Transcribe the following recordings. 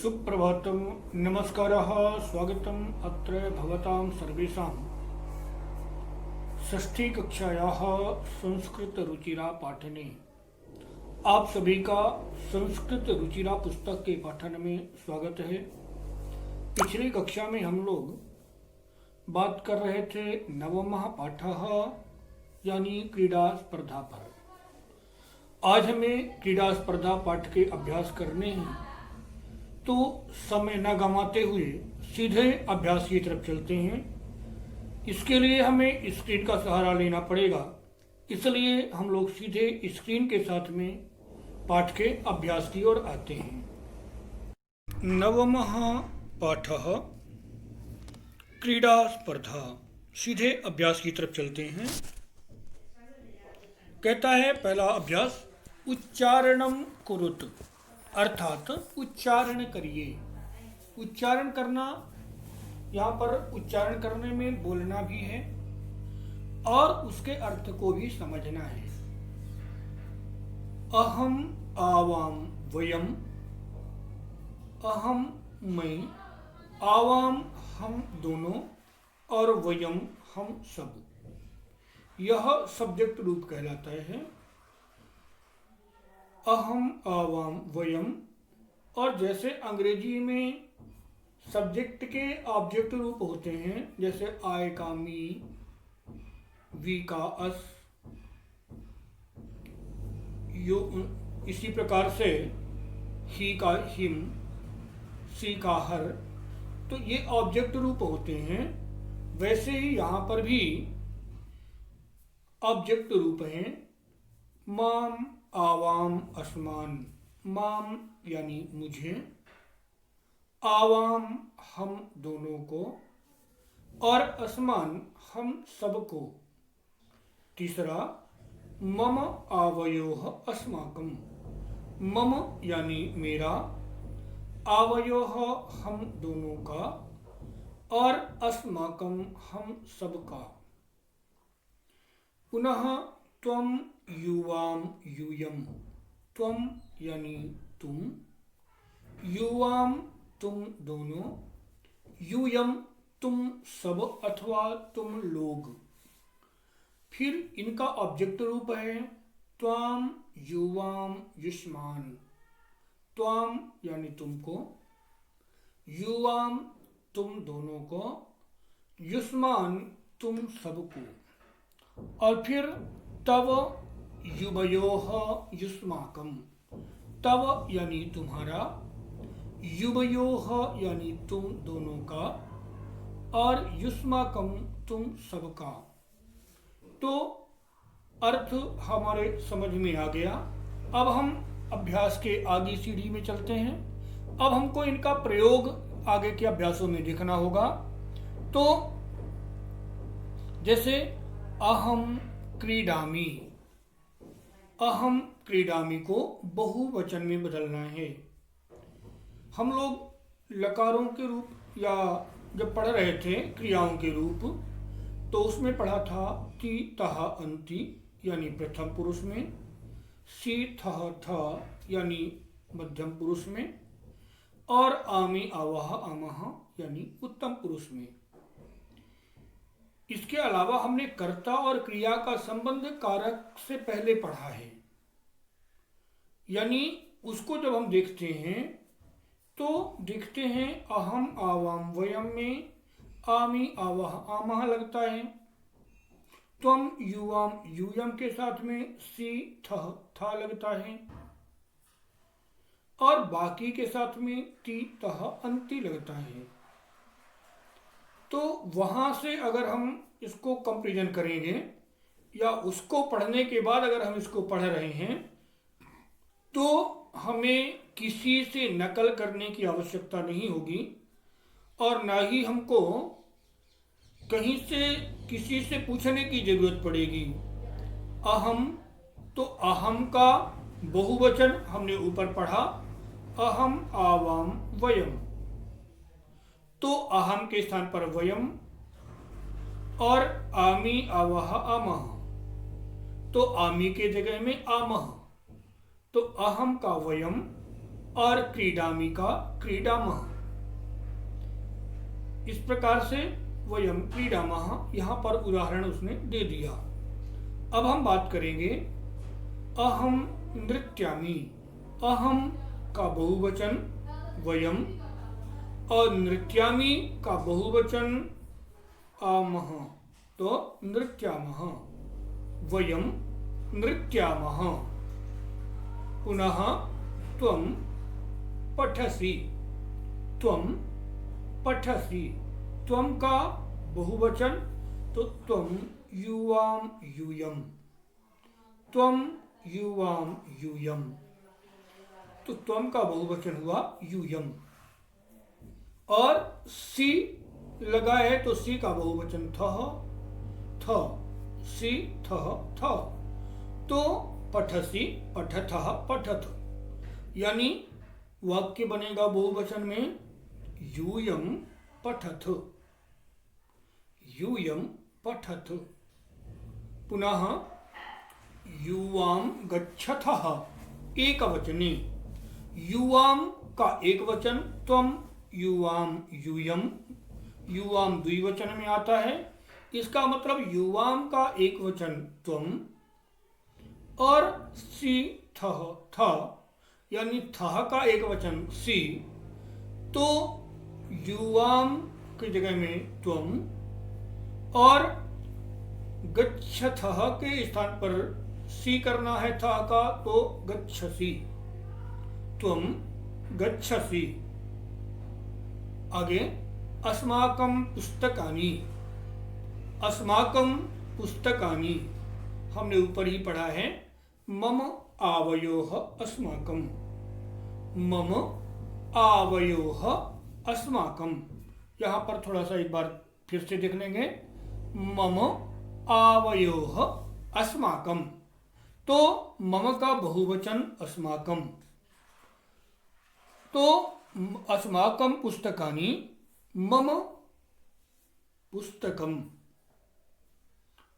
सुप्रभातं नमस्कारः स्वागतम् अत्र भवतां सर्वेषां षष्ठी कक्षायाः संस्कृत रुचिरा पाठने आप सभी का संस्कृत रुचिरा पुस्तक के पाठन में स्वागत है। पिछली कक्षा में हम लोग बात कर रहे थे नवमः पाठः यानी क्रीडा स्पर्धा पर। आज हमें क्रीडा स्पर्धा पाठ के अभ्यास करने हैं, तो समय न गंवाते हुए सीधे अभ्यास की तरफ चलते हैं। इसके लिए हमें स्क्रीन का सहारा लेना पड़ेगा, इसलिए हम लोग सीधे स्क्रीन के साथ में पाठ के अभ्यास की ओर आते हैं। नवमः पाठः क्रीडा स्पर्धा। सीधे अभ्यास की तरफ चलते हैं। कहता है पहला अभ्यास, उच्चारणम कुरुत, अर्थात उच्चारण करिए। उच्चारण करना, यहाँ पर उच्चारण करने में बोलना भी है और उसके अर्थ को भी समझना है। अहम, आवाम, वयम। अहम मैं, आवाम हम दोनों और वयम हम सब, यह सब्जेक्ट रूप कहलाता है। अहम, आवाम, वयम। और जैसे अंग्रेजी में सब्जेक्ट के ऑब्जेक्ट रूप होते हैं, जैसे आई का मी, वी का अस, यो, इसी प्रकार से ही का हिम, सी का हर, तो ये ऑब्जेक्ट रूप होते हैं। वैसे ही यहाँ पर भी ऑब्जेक्ट रूप हैं। माम, आवाम, अस्मान। माम यानी मुझे, आवाम हम दोनों को, और अस्मान हम सबको। तीसरा, मम आवयोः अस्माकं। मम यानी मेरा, आवयोः हम दोनों का, और अस्माकं हम सबका। पुनः त्वम, युवाम, यूयम। त्वम यानी तुम, युवाम तुम दोनों, यूयम तुम सब अथवा तुम लोग। फिर इनका ऑब्जेक्ट रूप है त्वाम, युवाम, युष्मान। त्वाम यानी तुमको, युवाम तुम दोनों को, युष्मान तुम सबको। और फिर तव, युवयोः युष्माकं। तव यानी तुम्हारा, युवयोः यानी तुम दोनों का, और युष्माकं तुम सबका। तो अर्थ हमारे समझ में आ गया। अब हम अभ्यास के आगे सीढ़ी में चलते हैं। अब हमको इनका प्रयोग आगे के अभ्यासों में देखना होगा। तो जैसे अहम क्रीडामि, अहम क्रीडामि को बहुवचन में बदलना है। हम लोग लकारों के रूप या जब पढ़ रहे थे क्रियाओं के रूप, तो उसमें पढ़ा था ति, तह, अंति यानी प्रथम पुरुष में, सी, थह, थ यानी मध्यम पुरुष में, और आमी, आवाह, आमह यानी उत्तम पुरुष में। इसके अलावा हमने कर्ता और क्रिया का संबंध कारक से पहले पढ़ा है। यानी उसको जब हम देखते हैं तो देखते हैं अहम, आवाम, वयम में आमी, आवाह, आमह लगता है। त्वम, युवाम, यूयम के साथ में सी, थह, था लगता है। और बाकी के साथ में ति, तह, अंति लगता है। तो वहां से अगर हम इसको कंपैरिजन करेंगे या उसको पढ़ने के बाद अगर हम इसको पढ़ रहे हैं, तो हमें किसी से नकल करने की आवश्यकता नहीं होगी, और ना ही हमको कहीं से किसी से पूछने की जरूरत पड़ेगी। अहम, तो अहम का बहुवचन हमने ऊपर पढ़ा, अहम, आवाम, वयम। तो अहम के स्थान पर वयम, और आमी, आवाह, आमह, तो आमी के जगह में आमह। तो अहम का वयम और क्रीडामी का क्रीडामः। इस प्रकार से वयम क्रीडामः यहाँ पर उदाहरण उसने दे दिया। अब हम बात करेंगे अहम नृत्यामि। अहम का बहुवचन वयम और नृत्यामि का बहुवचन आमः, तो नृत्यामः, वयम नृत्यामः। पुनः त्वं पठसि, त्वं पठसि, त्वं का बहुवचन तो त्वं युवाम यूयम, त्वं युवाम यूयम, तो त्वं का बहुवचन हुआ यूयम। और सी लगा है तो सी का बहुवचन थः, थ, सी थः थ, तो पठसि पठथः पठथ, यानी वाक्य बनेगा बहुवचन में यूयम पठथ, यूयम पठथ। पुनः युवाम गच्छथः एकवचने, युवाम का एक वचन त्वं युवाम यूयम, युवाम द्विवचन में आता है। इसका मतलब युवाम का एक वचन त्वं और सी थः थ, यानी थः का एक वचन सी, तो युवाम की जगह में त्वं और गच्छथः के स्थान पर सी करना है था का, तो गच्छसि, त्वं गच्छसि। आगे अस्माकं पुस्तकानि, अस्माकं पुस्तकानि हमने ऊपर ही पढ़ा है मम आवयोः अस्माकं, मम आवयोः अस्माकं। यहाँ पर थोड़ा सा एक बार फिर से देख लेंगे, मम आवयोः अस्माकं, तो मम का बहुवचन अस्माकं, तो अस्माकं पुस्तकानि मम पुस्तकं,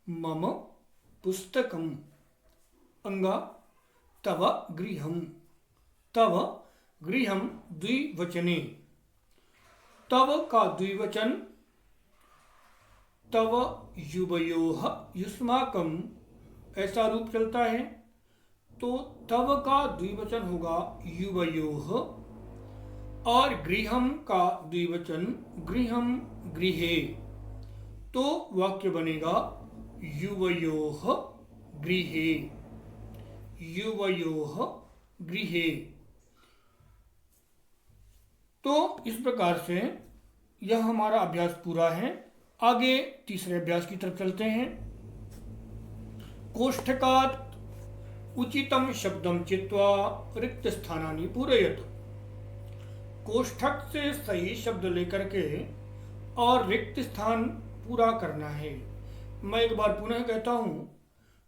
मम पुस्तकं। अंगा तव गृहं, तव गृहं द्विवचने, तव का द्विवचन तव युवयोः युष्माकं ऐसा रूप चलता है, तो तव का द्विवचन होगा युवयोः और गृहं का द्विवचन गृहं गृहे, तो वाक्य बनेगा युवयोः गृहे, युवयोः गृहे। तो इस प्रकार से यह हमारा अभ्यास पूरा है। आगे तीसरे अभ्यास की तरफ चलते हैं। कोष्ठकात् उचितं शब्दं चित्वा रिक्त स्थानानि पूरयतु। कोष्ठक से सही शब्द लेकर के और रिक्त स्थान पूरा करना है। मैं एक बार पुनः कहता हूं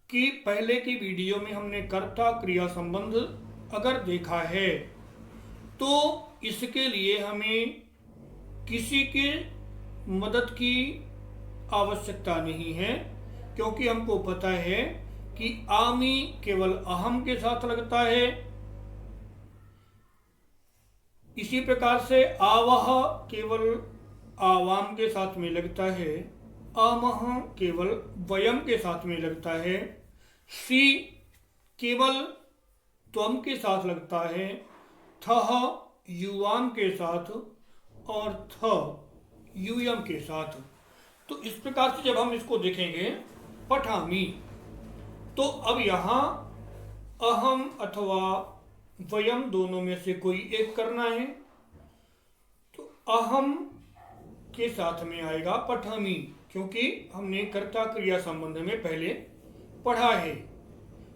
कि पहले की वीडियो में हमने कर्ता क्रिया संबंध अगर देखा है तो इसके लिए हमें किसी के मदद की आवश्यकता नहीं है, क्योंकि हमको पता है कि आमी केवल अहम के साथ लगता है। इसी प्रकार से आवह केवल आवाम के साथ में लगता है, अमह केवल वयम के साथ में लगता है, सी केवल त्वम के साथ लगता है, थह युवाम के साथ और थ यूयम के साथ। तो इस प्रकार से जब हम इसको देखेंगे पठामी, तो अब यहाँ अहम अथवा वयम दोनों में से कोई एक करना है, तो अहम के साथ में आएगा पठामी, क्योंकि हमने कर्ता क्रिया संबंध में पहले पढ़ा है,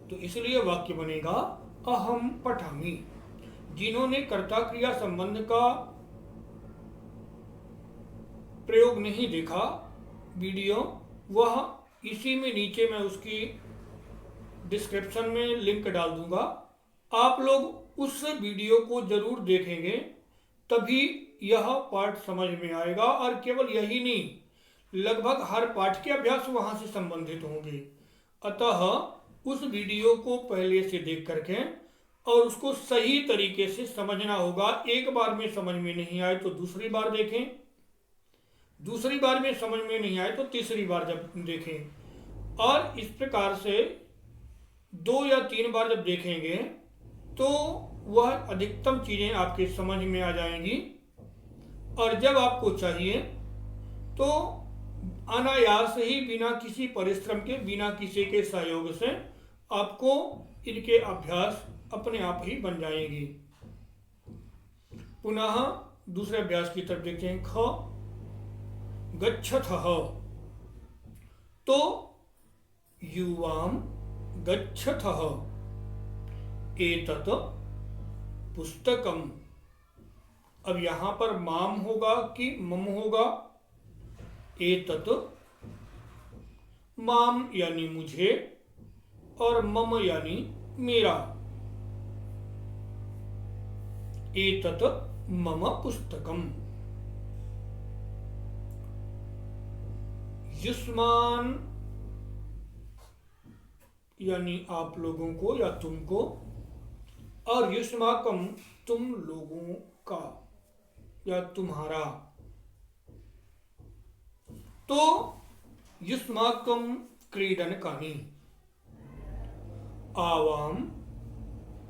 तो इसलिए वाक्य बनेगा अहम पठामी। जिन्होंने कर्ता क्रिया संबंध का प्रयोग नहीं देखा वीडियो, वह इसी में नीचे मैं उसकी डिस्क्रिप्शन में लिंक डाल दूंगा। आप लोग उस वीडियो को जरूर देखेंगे, तभी यह पाठ समझ में आएगा। और केवल यही नहीं, लगभग हर पाठ के अभ्यास वहां से संबंधित होंगे। अतः उस वीडियो को पहले से देख करके और उसको सही तरीके से समझना होगा। एक बार में समझ में नहीं आए तो दूसरी बार देखें, दूसरी बार में समझ में नहीं आए तो तीसरी बार जब देखें, और इस प्रकार से 2 या 3 बार जब देखेंगे तो वह अधिकतम चीज़ें आपके समझ में आ जाएंगी। और जब आपको चाहिए तो अनायास ही, बिना किसी परिश्रम के, बिना किसी के सहयोग से आपको इनके अभ्यास अपने आप ही बन जाएंगी। पुनः दूसरे अभ्यास की तरफ देखते हैं। ख गच्छथः, तो युवाम गच्छथः एतत् पुस्तकम। अब यहां पर माम होगा कि मम होगा? एतत्, माम यानी मुझे और मम यानी मेरा। एतत् मम पुस्तकम। युष्मान यानी आप लोगों को या तुमको, और युष्माकम तुम लोगों का या तुम्हारा। तो युष्माकम क्रीडनकानि आवाम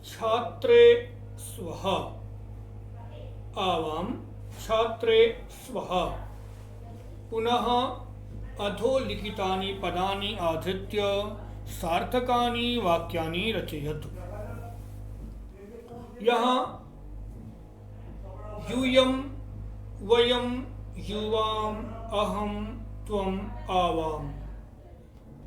छात्रे स्वः। आवाम छात्रे स्वः। पुनः अधोलिखितानि पदानि आधृत्य सार्थकानि वाक्यानि रचयतु। यहाँ यूयम वयम युवाम अहम त्वम आवाम,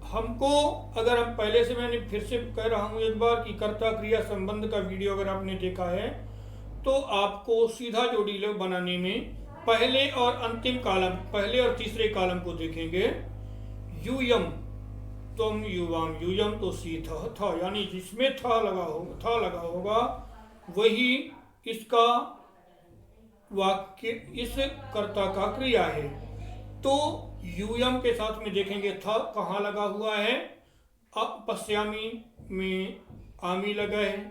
हमको, अगर हम पहले से, मैंने फिर से कह रहा हूँ एक बार कि कर्ता क्रिया संबंध का वीडियो अगर आपने देखा है तो आपको सीधा जोड़ी बनाने में पहले और अंतिम कॉलम, पहले और तीसरे कॉलम को देखेंगे। यूयम तुम युवाम, यूयम तो सी था, यानी जिसमें था लगा होगा वही इसका वाक्य, इस कर्ता का क्रिया है। तो यूयम के साथ में देखेंगे था कहाँ लगा हुआ है? पश्यामी में आमी लगा है,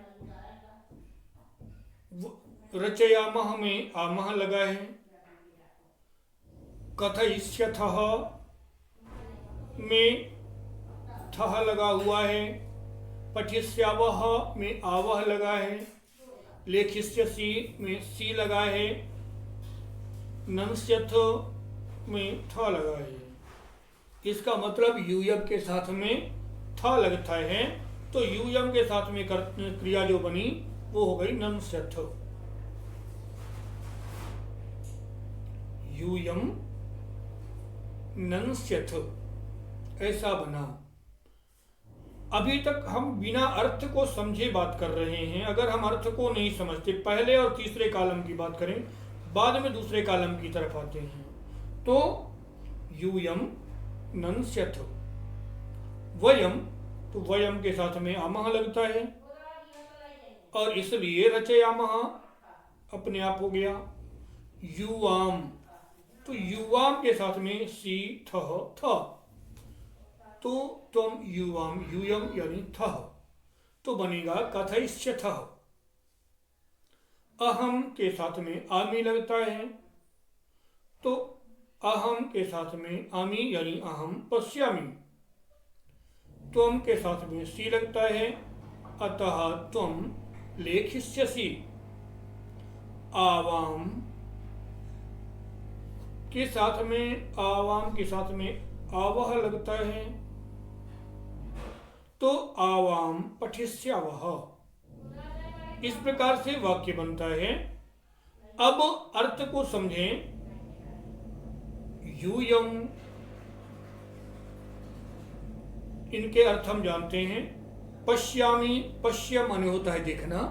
रचयामह में आमह लगा है, कथयिष्यथः में थह लगा हुआ है, पठिष्यावह में आवह लगा है, लेखिष्यसि में सी लगा है, नंस्यथ में थ लगा है। इसका मतलब यूयम के साथ में थ लगता है, तो यूयम के साथ में क्रिया जो बनी वो हो गई नंस्यथ। यूयम नंस्यथ ऐसा बना। अभी तक हम बिना अर्थ को समझे बात कर रहे हैं। अगर हम अर्थ को नहीं समझते, पहले और तीसरे कॉलम की बात करें, बाद में दूसरे कॉलम की तरफ आते हैं, तो यूयम नंस्यथ। वयम, तो वयम के साथ में आमह लगता है और इसलिए रचयामह अपने आप हो गया। युवाम, तो युवाम के साथ में सी थह था, तो तुम युवाम, यूयम यानी थह, तो बनेगा कथयिष्यथः। अहम के साथ में आमी लगता है, तो अहम के साथ में आमी यानी अहम पश्यामि। त्वम के साथ में सी लगता है, अतः त्वम लेखिष्यसि। आवाम के साथ में, आवाम के साथ में आवह लगता है, तो आवाम पठिष्यावह। इस प्रकार से वाक्य बनता है। अब अर्थ को समझें। यूयम, इनके अर्थ हम जानते हैं। पश्यामि, पश्य माने होता है देखना।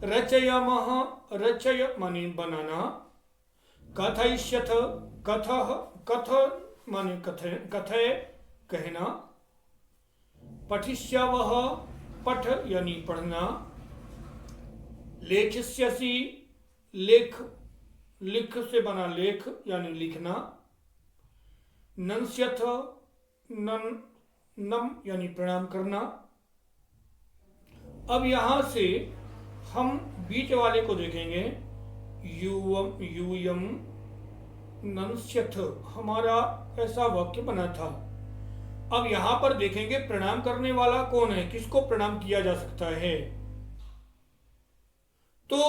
रचयामः, रचय माने बनाना। कथयिष्यथ, कथः, कथ माने कथय कहना। पठिष्यावः, पठ यानी पढ़ना। लेखिष्यसि, लेख, लिख से बना लेख यानी लिखना। नंस्यथ, नम यानी प्रणाम करना। अब यहां से हम बीच वाले को देखेंगे। यूयम नंस्यथ, हमारा ऐसा वाक्य बना था। अब यहां पर देखेंगे प्रणाम करने वाला कौन है, किसको प्रणाम किया जा सकता है। तो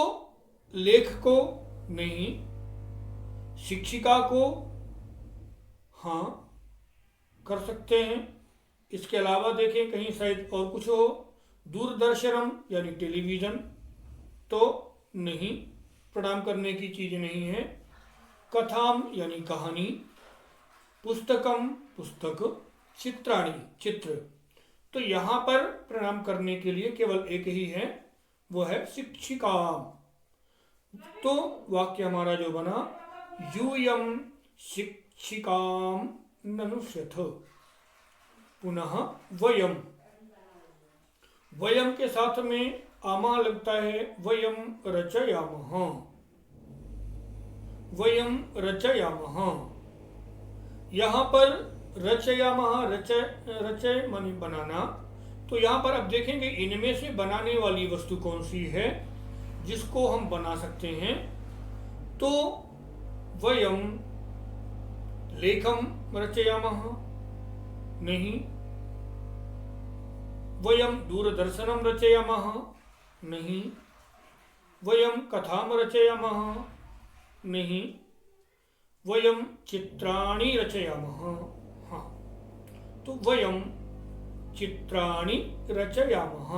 लेख को नहीं, शिक्षिका को हाँ कर सकते हैं। इसके अलावा देखें कहीं शायद और कुछ हो। दूरदर्शनम यानी टेलीविजन तो नहीं, प्रणाम करने की चीज नहीं है। कथाम यानी कहानी। पुस्तकम पुस्तक। चित्राणी चित्र। तो यहां पर प्रणाम करने के लिए केवल एक ही है, वो है शिक्षिका। तो वाक्य हमारा जो बना, यूयम शिक्षिकाम ननुष्यथ। पुनः वयम, वयम के साथ में आमा लगता है, वयम रचयामः। वयम रचयामः, यहां पर रचयामः, रचय माने बनाना। तो यहां पर अब देखेंगे इनमें से बनाने वाली वस्तु कौन सी है जिसको हम बना सकते हैं। तो वयम लेखम रचयामः नहीं, वयम दूरदर्शनम रचयामः नहीं, वयम कथाम रचयामः नहीं, वयम चित्राणि रचयामः। हाँ, तो वयम चित्राणि रचयामः।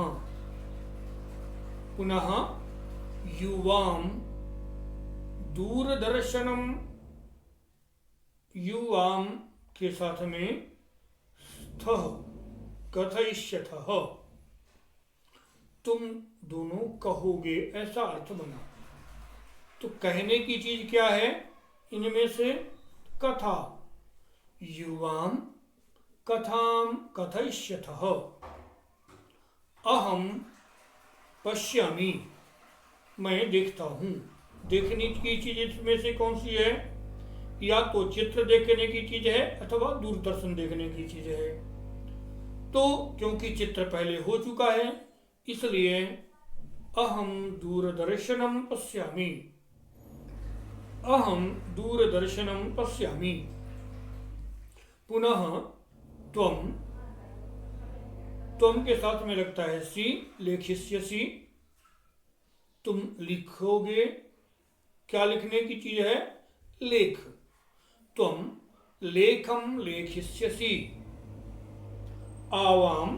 पुनः युवाम दूरदर्शनम, युवाम के साथ में स्थः कथयिष्यथः, तुम दोनों कहोगे, ऐसा अर्थ बना। तो कहने की चीज क्या है इनमें से, कथा। युवाम कथाम कथयिष्यथः। अहम पश्यामि, मैं देखता हूं। देखने की चीज इसमें से कौन सी है, या तो चित्र देखने की चीज है अथवा दूरदर्शन देखने की चीज है। तो क्योंकि चित्र पहले हो चुका है इसलिए अहम दूरदर्शनम पश्यामि, अहम दूरदर्शनम पश्यामि। पुनः त्वम, त्वम के साथ में लगता है सी, लेखिष्यसि, तुम लिखोगे। क्या लिखने की चीज है, लेख। त्वम लेखम लेखिष्यसि। आवाम,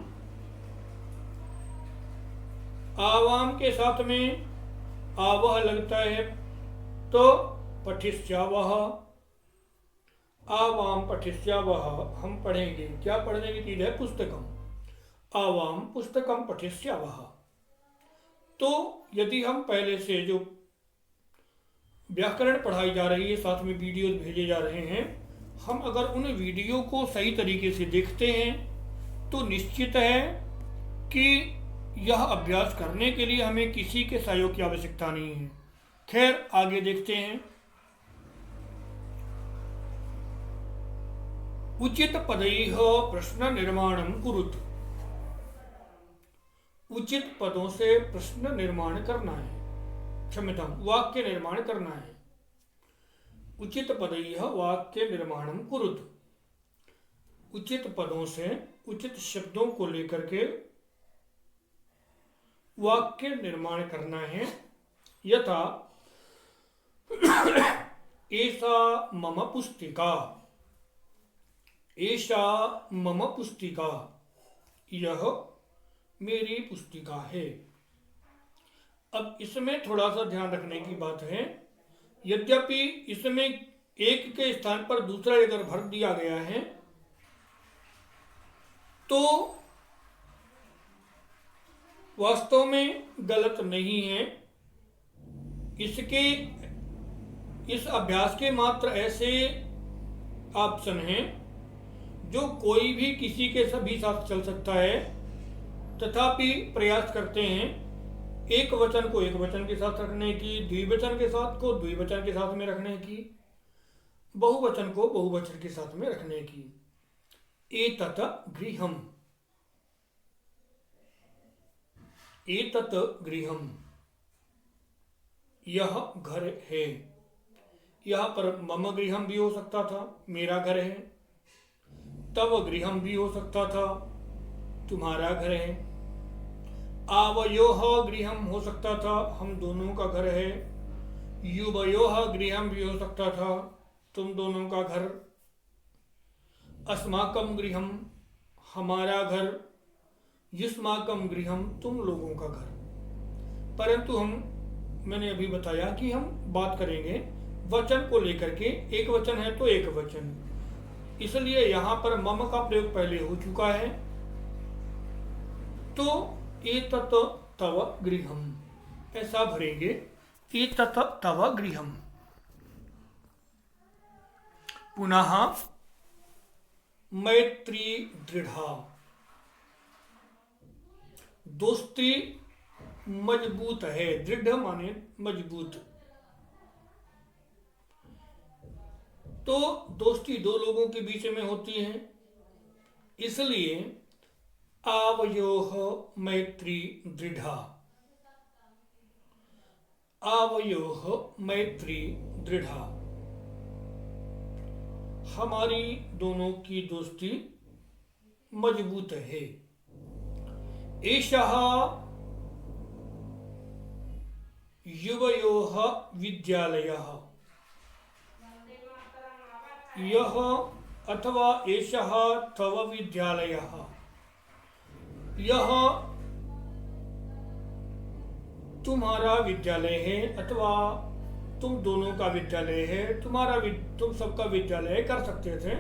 आवाम के साथ में आवह लगता है तो पठिष्यावह। आवाम पठिष्यावह, हम पढ़ेंगे। क्या पढ़ने की चीज है, पुस्तकम। आवाम पुस्तकम पठिष्यावह। तो यदि हम पहले से जो व्याकरण पढ़ाई जा रही है, साथ में वीडियो भेजे जा रहे हैं, हम अगर उन वीडियो को सही तरीके से देखते हैं तो निश्चित है कि यह अभ्यास करने के लिए हमें किसी के सहयोग की आवश्यकता नहीं है। खैर आगे देखते हैं। उचित पदैः प्रश्न निर्माणम कुरुत। उचित पदों से प्रश्न निर्माण करना है, क्षम्यतां वाक्य निर्माण करना है। उचित पदैः वाक्य निर्माणम कुरुत। उचित पदों से, उचित शब्दों को लेकर के वाक्य निर्माण करना है। यथा एषा मम पुस्तिका, एषा मम पुस्तिका, यह मेरी पुस्तिका है। अब इसमें थोड़ा सा ध्यान रखने की बात है, यद्यपि इसमें एक के स्थान पर दूसरा अगर भर दिया गया है तो वास्तव में गलत नहीं है। इसके, इस अभ्यास के मात्र ऐसे ऑप्शन हैं जो कोई भी किसी के सभी साथ चल सकता है, तथापि प्रयास करते हैं एक वचन को एक वचन के साथ रखने की, द्विवचन के साथ को द्विवचन के साथ में रखने की, बहुवचन को बहुवचन के साथ में रखने की। एतत् गृहम्, एतत् गृहम, यह घर है। यहाँ पर मम गृहम भी हो सकता था, मेरा घर है। तव गृहम भी हो सकता था, तुम्हारा घर है। आवयोः गृहम हो सकता था, हम दोनों का घर है। युवयोः गृहम भी हो सकता था, तुम दोनों का घर। अस्माकं गृहम, हमारा घर। युष्माकं गृहम, तुम लोगों का घर। परंतु मैंने अभी बताया कि हम बात करेंगे वचन को लेकर के। एक वचन है तो एक वचन, इसलिए यहां पर मम का प्रयोग पहले हो चुका है। तो एतत् तव गृहम ऐसा भरेंगे, एतत् तव गृहम। पुनः मैत्री दृढ़ा, दोस्ती मजबूत है। दृढ़ माने मजबूत। तो दोस्ती दो लोगों के बीच में होती है, इसलिए आवयोः मैत्री दृढ़ा, आवयोः मैत्री दृढ़ा, हमारी दोनों की दोस्ती मजबूत है। एषः युवयोः विद्यालयः, यह अथवा एषः तव विद्यालयः, यह तुम्हारा विद्यालय है अथवा तुम दोनों का विद्यालय है, तुम सबका विद्यालय कर सकते थे।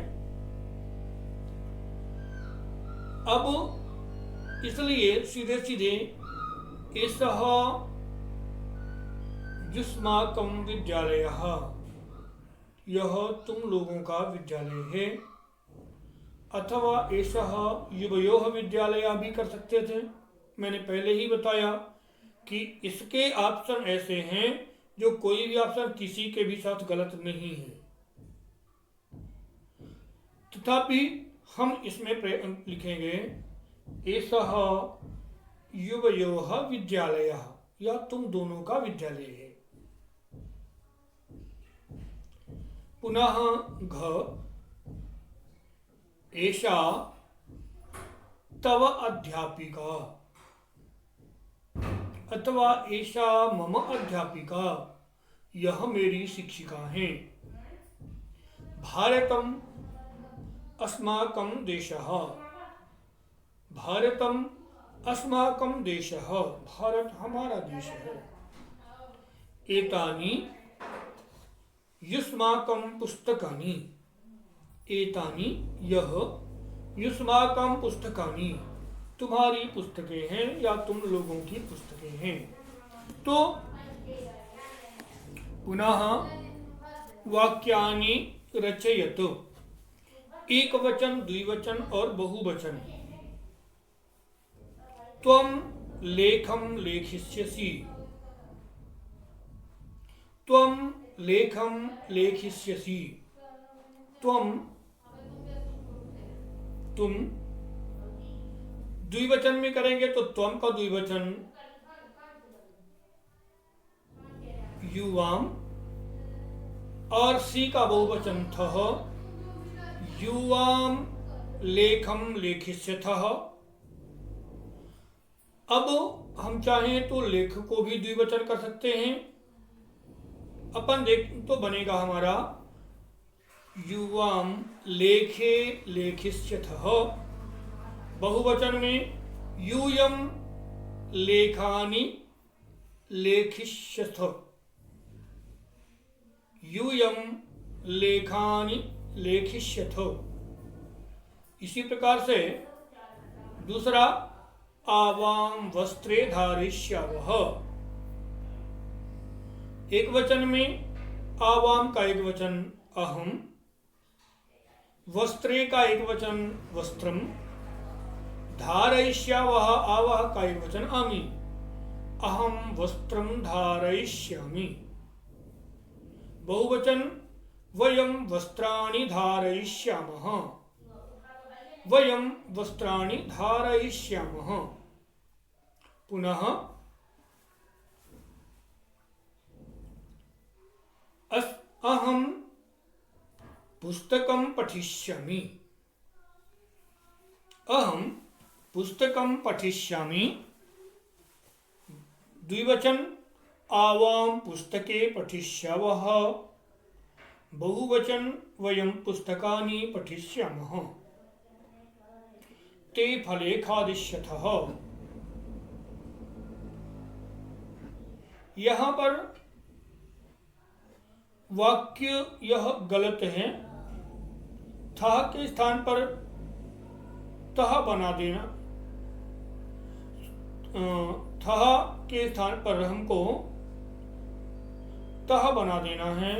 अब इसलिए सीधे सीधे एषः युष्माकं विद्यालयः, यह तुम लोगों का विद्यालय है। अथवा एषः युवयोः विद्यालयः भी कर सकते थे। मैंने पहले ही बताया कि इसके ऑप्शन ऐसे हैं जो कोई भी ऑप्शन किसी के भी साथ गलत नहीं है। तथापि हम इसमें लिखेंगे एषः युवयोः विद्यालयः, या तुम दोनों का विद्यालय है। पुनः घ, एषा तव अध्यापिका अथवा एषा मम अध्यापिका, यह मेरी शिक्षिका है। भारतम अस्माकं देशः, भारतम अस्माकं देशः, भारत हमारा देश है। एतानि युष्माकं पुस्तकानि, एतानि यह युष्माकं पुस्तकानि, तुम्हारी पुस्तकें हैं या तुम लोगों की पुस्तकें हैं। तो पुनः वाक्यानि रचयतु, एक वचन, द्विवचन और बहुवचन। त्वं लेखं लेखिष्यसि, त्वं लेखं लेखिष्यसि, त्वं तुम। द्विवचन में करेंगे तो त्वं का द्विवचन युवाम और सी का बहुवचन थः, युवाम लेखम लेखिष्यथः। अब हम चाहें तो लेख को भी द्विवचन कर सकते हैं। अपन देख तो बनेगा हमारा युवाम लेखे लेखिष्यथः, बहुवचन में यूयम लेखानि लेखिष्यथ, यूयम लेखानि लेखिष्यथ। इसी प्रकार से दूसरा आवाम वस्त्रे धारिष्यावः, एक वचन में आवाम का एक वचन अहम, वस्त्रे का एक वचन वस्त्रम, धारयिष्यावः आवः का एक वचन आमि, अहम वस्त्रम धारयिष्यामि। बहुवचन वयम वस्त्राणि धारयिष्यामः, वयम वस्त्राणि धारयिष्यामः। पुनः अहम पुस्तकं पठिष्यामि। अहम पुस्तकं पठिष्यामि। द्विवचन आवां पुस्तके पठिष्यावः। बहुवचन वयं पुस्तकानि पठिष्यामः। ते फले खादिष्यथः। यहाँ पर वाक्य यह गलत है। था के स्थान पर तह बना देना। था के स्थान पर हमको तह बना देना है।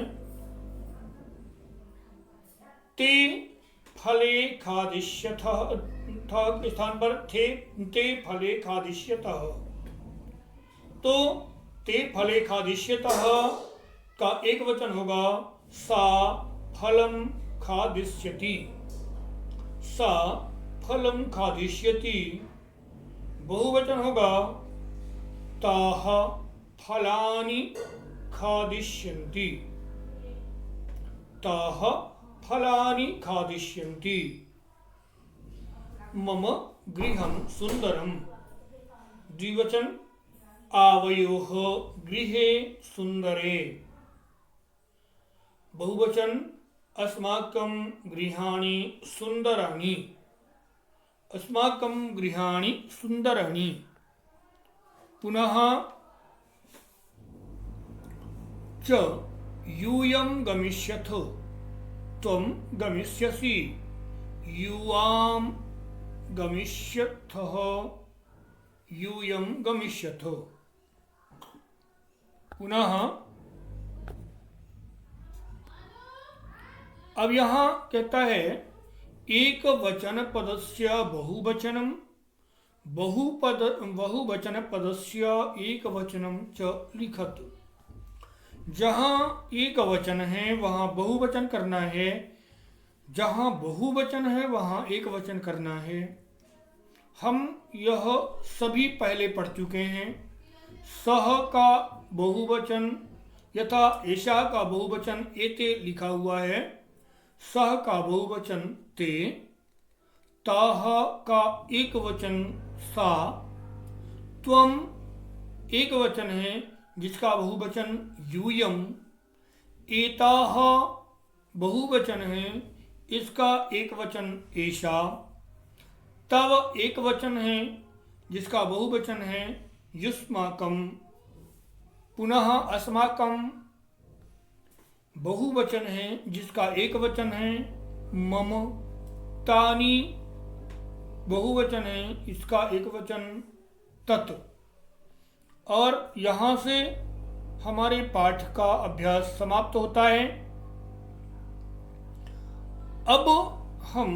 ते फले खादिष्यथः। था के स्थान पर ते फले खादिष्यतः। तो ते फले खादिष्यतः का एक वचन होगा सा फलम खादिष्यति। सा फलम खादिष्यति। बहुवचन होगा ताः फलानि खादिष्यन्ति। ताः फलानि खादिष्यन्ति। मम गृहं सुन्दरम्। द्विवचन आवयोः गृहे सुन्दरे। बहुवचन अस्माकं गृहाणि सुन्दराणि। अस्माकं गृहाणि सुन्दराणि। पुनः च यूयं गमिष्यथ। त्वं गमिष्यसि। यूआं गमिष्यथः। यूयं गमिष्यथ। पुनः अब यहाँ कहता है एक वचन पदस्य बहुवचनम बहुवचन पदस्य एक वचनम च लिखत। जहाँ एक वचन है वहाँ बहुवचन करना है। जहाँ बहुवचन है वहाँ एक वचन करना है। हम यह सभी पहले पढ़ चुके हैं। सह का बहुवचन यथा ऐशा का बहुवचन एते लिखा हुआ है। सह का बहुवचन ते। ताह का एक वचन सा। त्वम एक वचन है जिसका बहुवचन यूयम। एताह बहुवचन है इसका एक वचन ऐशा। तव एक वचन है जिसका बहुवचन है युष्माकम। पुनः अस्माकम बहुवचन है जिसका एक वचन है मम। तानि बहुवचन है इसका एक वचन तत्। और यहाँ से हमारे पाठ का अभ्यास समाप्त होता है। अब हम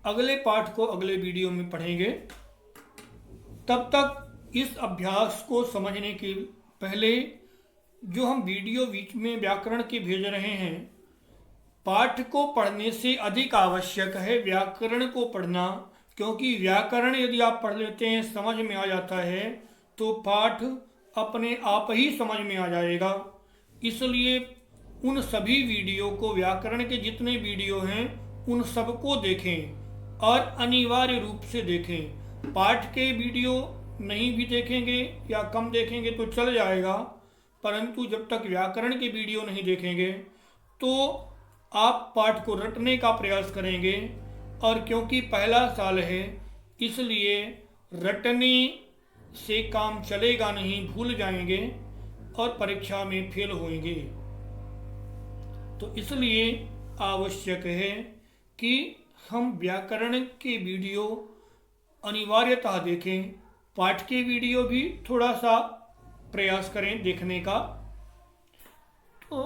अगले पाठ को अगले वीडियो में पढ़ेंगे। तब तक इस अभ्यास को समझने के पहले जो हम वीडियो बीच में व्याकरण के भेज रहे हैं, पाठ को पढ़ने से अधिक आवश्यक है व्याकरण को पढ़ना। क्योंकि व्याकरण यदि आप पढ़ लेते हैं, समझ में आ जाता है, तो पाठ अपने आप ही समझ में आ जाएगा। इसलिए उन सभी वीडियो को, व्याकरण के जितने वीडियो हैं उन सबको देखें और अनिवार्य रूप से देखें। पाठ के वीडियो नहीं भी देखेंगे या कम देखेंगे तो चल जाएगा, परंतु जब तक व्याकरण के वीडियो नहीं देखेंगे तो आप पाठ को रटने का प्रयास करेंगे। और क्योंकि पहला साल है इसलिए रटने से काम चलेगा नहीं, भूल जाएंगे और परीक्षा में फेल होंगे। तो इसलिए आवश्यक है कि हम व्याकरण के वीडियो अनिवार्यतः देखें। पाठ के वीडियो भी थोड़ा सा प्रयास करें देखने का। तो